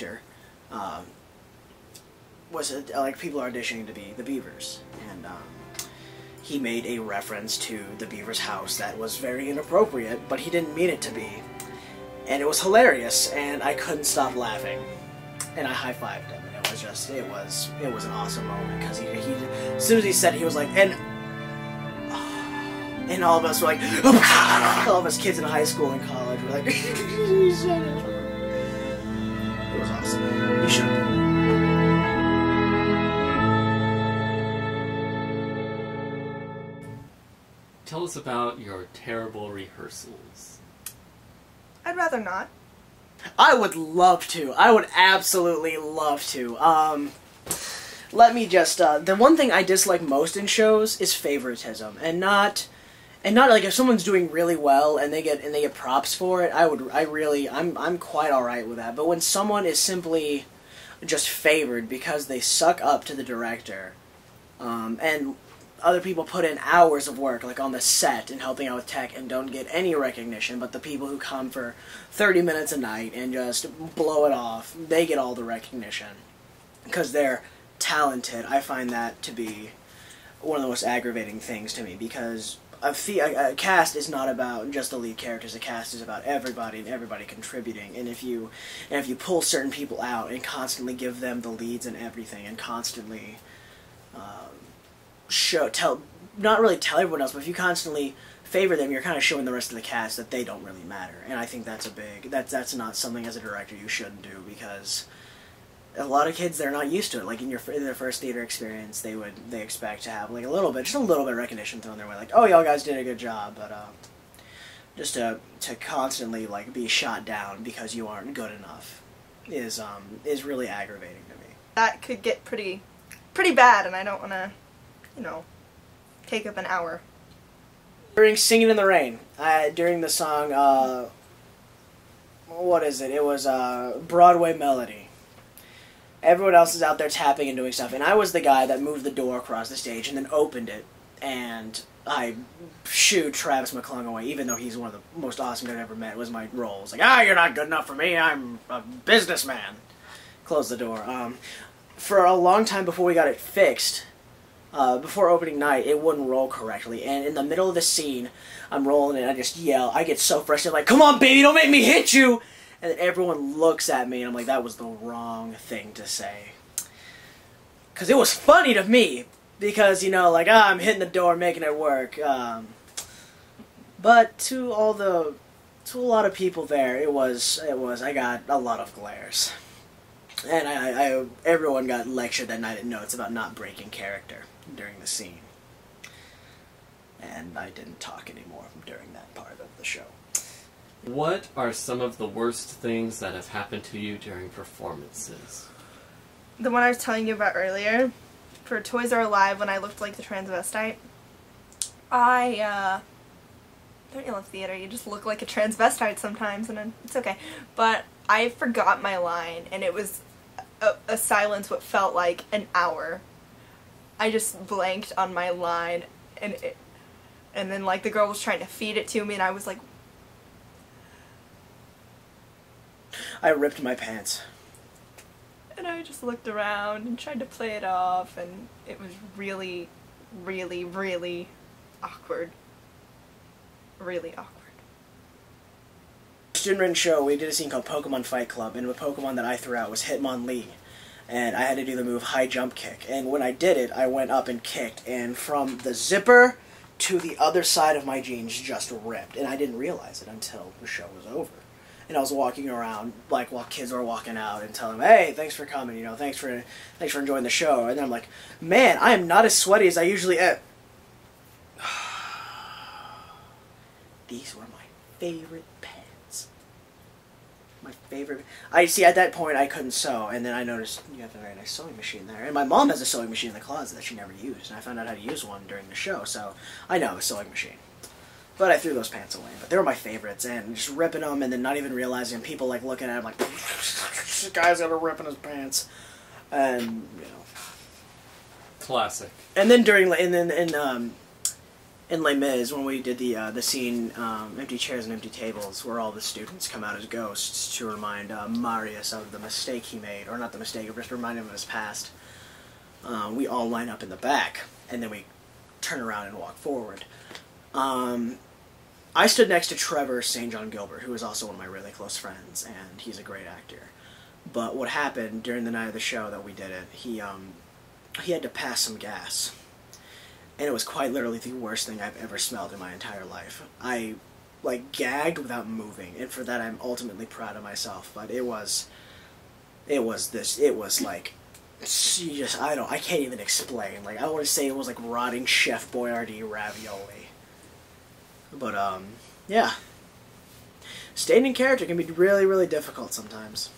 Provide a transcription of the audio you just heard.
director was like people auditioning to be the Beavers, and he made a reference to the Beavers' house that was very inappropriate, but he didn't mean it to be, and it was hilarious, and I couldn't stop laughing, and I high-fived him, and it was just it was an awesome moment because he as soon as he said it, he was like, and all of us were like, all of us kids in high school and college were like, he said it. It was awesome. You should. Tell us about your terrible rehearsals. I'd rather not. I would love to. I would absolutely love to. Let me just, the one thing I dislike most in shows is favoritism, and not like if someone's doing really well and they get props for it, I'm quite alright with that. But when someone is simply just favored because they suck up to the director, and other people put in hours of work, like on the set and helping out with tech, and don't get any recognition, but the people who come for 30 minutes a night and just blow it off, they get all the recognition because they're talented. I find that to be one of the most aggravating things to me, because a cast is not about just the lead characters. A cast is about everybody and everybody contributing. And if you pull certain people out and constantly give them the leads and everything, and constantly not really tell everyone else, but if you constantly favor them, you're kind of showing the rest of the cast that they don't really matter. And I think that's that's not something as a director you shouldn't do, because a lot of kids, they're not used to it. Like in their first theater experience, they expect to have like just a little bit of recognition thrown their way, like, oh, y'all guys did a good job, but just to constantly like be shot down because you aren't good enough is really aggravating to me. That could get pretty bad, and I don't want to, take up an hour. During Singing in the Rain, during the song, what is it? It was Broadway Melody. Everyone else is out there tapping and doing stuff, and I was the guy that moved the door across the stage and then opened it, and I shooed Travis McClung away, even though he's one of the most awesome guys I've ever met. It was my role. It was like, you're not good enough for me, I'm a businessman. Close the door. For a long time before we got it fixed, before opening night, it wouldn't roll correctly, and in the middle of the scene, I'm rolling and I just yell. I get so frustrated, like, come on, baby, don't make me hit you! And then everyone looks at me, and I'm like, that was the wrong thing to say. Because it was funny to me, because, like, I'm hitting the door, making it work. But to a lot of people there, I got a lot of glares. And everyone got lectured that night at Notes about not breaking character during the scene. And I didn't talk anymore during that part of the show. What are some of the worst things that have happened to you during performances? The one I was telling you about earlier, for Toys Are Alive, when I looked like the transvestite, don't you love theater? You just look like a transvestite sometimes, and it's okay. But I forgot my line, and it was a silence what felt like an hour. I just blanked on my line, and then like the girl was trying to feed it to me, and I was like, I ripped my pants. and I just looked around and tried to play it off, and it was really, really, really awkward. Really awkward. Student-written show, we did a scene called Pokemon Fight Club, and the Pokemon that I threw out was Hitmonlee. And I had to do the move high jump kick. And when I did it, I went up and kicked, and from the zipper to the other side of my jeans just ripped. And I didn't realize it until the show was over. And I was walking around, like, while kids were walking out, and telling them, hey, thanks for coming, thanks for enjoying the show. And then I'm like, man, I am not as sweaty as I usually am. These were my favorite pants. My favorite. At that point, I couldn't sew, and then I noticed you have a very nice sewing machine there. And my mom has a sewing machine in the closet that she never used, and I found out how to use one during the show, so I know a sewing machine. But I threw those pants away. But they were my favorites, and just ripping them, and then not even realizing, people like looking at him like, this guy's got a rip in his pants, and Classic. And then in Les Mis, when we did the scene, Empty Chairs and Empty Tables, where all the students come out as ghosts to remind Marius of the mistake he made, or not the mistake, but just remind him of his past, we all line up in the back, and then we turn around and walk forward. I stood next to Trevor St. John Gilbert, who is also one of my really close friends, and he's a great actor. But what happened during the night of the show that we did it, he had to pass some gas. And it was quite literally the worst thing I've ever smelled in my entire life. I, gagged without moving, and for that I'm ultimately proud of myself. But I can't even explain. I want to say it was like rotting Chef Boyardee ravioli. But, yeah. Staying in character can be really, really difficult sometimes.